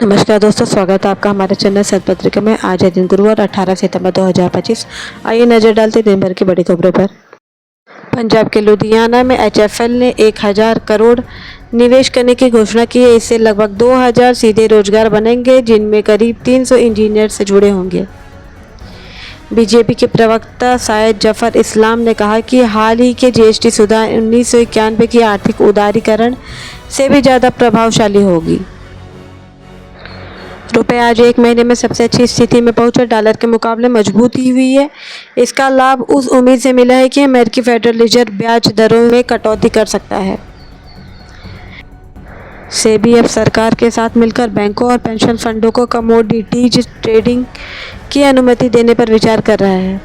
नमस्कार दोस्तों, स्वागत है आपका हमारे चैनल सत पत्रिका में। आज है दिन गुरुवार 18 सितंबर 2025। आइए नजर डालते दिन भर की बड़ी खबरों पर। पंजाब के लुधियाना में एचएफएल ने 1000 करोड़ निवेश करने की घोषणा की है। इससे लगभग 2000 सीधे रोजगार बनेंगे, जिनमें करीब 300 इंजीनियर से जुड़े होंगे। बीजेपी के प्रवक्ता सैयद जफर इस्लाम ने कहा कि हाल ही के जीएसटी सुधार 1991 की आर्थिक उदारीकरण से भी ज़्यादा प्रभावशाली होगी। रुपये आज एक महीने में सबसे अच्छी स्थिति में पहुंचा, डॉलर के मुकाबले मजबूती हुई है। इसका लाभ उस उम्मीद से मिला है कि अमेरिकी फेडरल रिजर्व ब्याज दरों में कटौती कर सकता है। सेबी अब सरकार के साथ मिलकर बैंकों और पेंशन फंडों को कमोडिटीज ट्रेडिंग की अनुमति देने पर विचार कर रहा है।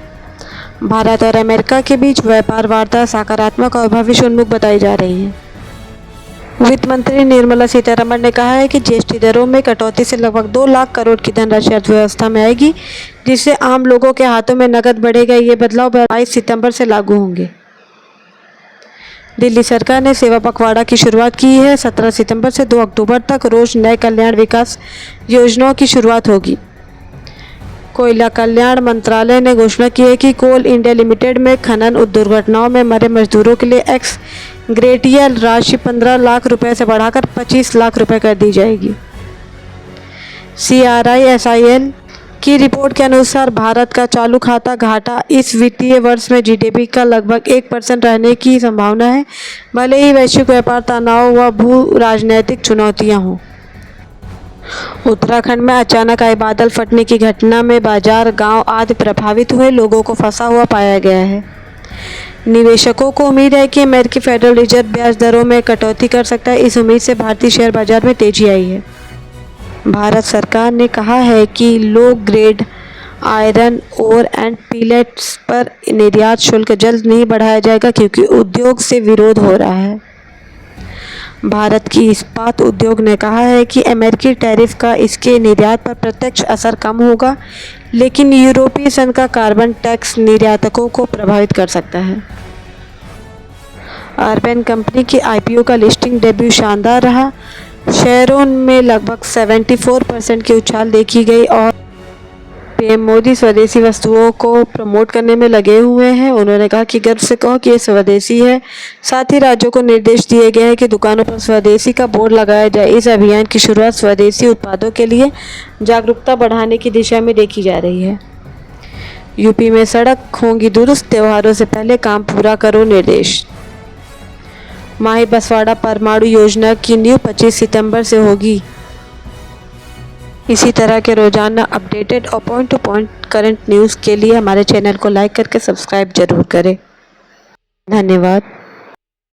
भारत और अमेरिका के बीच व्यापार वार्ता सकारात्मक और भविष्य उन्मुख बताई जा रही है। वित्त मंत्री निर्मला सीतारमण ने कहा है कि जीएसटी दरों में कटौती से लगभग 2 लाख करोड़ की धनराशि अर्थव्यवस्था में आएगी, जिससे आम लोगों के हाथों में नकद बढ़ेगा। ये बदलाव 22 सितंबर से लागू होंगे। दिल्ली सरकार ने सेवा पखवाड़ा की शुरुआत की है। 17 सितंबर से 2 अक्टूबर तक रोज नए कल्याण विकास योजनाओं की शुरुआत होगी। कोयला कल्याण मंत्रालय ने घोषणा की है कि कोल इंडिया लिमिटेड में खनन दुर्घटनाओं में मरे मजदूरों के लिए एक्स ग्रेटिया राशि 15 लाख रुपए से बढ़ाकर 25 लाख रुपए कर दी जाएगी। CRISIL की रिपोर्ट के अनुसार भारत का चालू खाता घाटा इस वित्तीय वर्ष में जीडीपी का लगभग 1% रहने की संभावना है, भले ही वैश्विक व्यापार तनाव व भू राजनैतिक चुनौतियां हों। उत्तराखंड में अचानक आए बादल फटने की घटना में बाजार, गांव आदि प्रभावित हुए, लोगों को फंसा हुआ पाया गया है। निवेशकों को उम्मीद है कि अमेरिकी फेडरल रिजर्व ब्याज दरों में कटौती कर सकता है। इस उम्मीद से भारतीय शेयर बाजार में तेजी आई है। भारत सरकार ने कहा है कि low grade iron ore and pellets पर निर्यात शुल्क जल्द नहीं बढ़ाया जाएगा, क्योंकि उद्योग से विरोध हो रहा है। भारत की इस्पात उद्योग ने कहा है कि अमेरिकी टैरिफ का इसके निर्यात पर प्रत्यक्ष असर कम होगा, लेकिन यूरोपीय संघ का कार्बन टैक्स निर्यातकों को प्रभावित कर सकता है। अर्बन कंपनी की आईपीओ का लिस्टिंग डेब्यू शानदार रहा। शेयरों में लगभग 74% की उछाल देखी गई और पीएम मोदी स्वदेशी वस्तुओं को प्रमोट करने में लगे हुए हैं। उन्होंने कहा कि गर्व से कहो कि ये स्वदेशी है। साथ ही राज्यों को निर्देश दिए गए हैं कि दुकानों पर स्वदेशी का बोर्ड लगाया जाए। इस अभियान की शुरुआत स्वदेशी उत्पादों के लिए जागरूकता बढ़ाने की दिशा में देखी जा रही है। यूपी में सड़क होंगी दुरुस्त, त्योहारों से पहले काम पूरा करो, निर्देश। माही बसवाड़ा परमाणु योजना की नींव 25 सितंबर से होगी। इसी तरह के रोजाना अपडेटेड और point two point current news के लिए हमारे चैनल को लाइक करके सब्सक्राइब जरूर करें। धन्यवाद।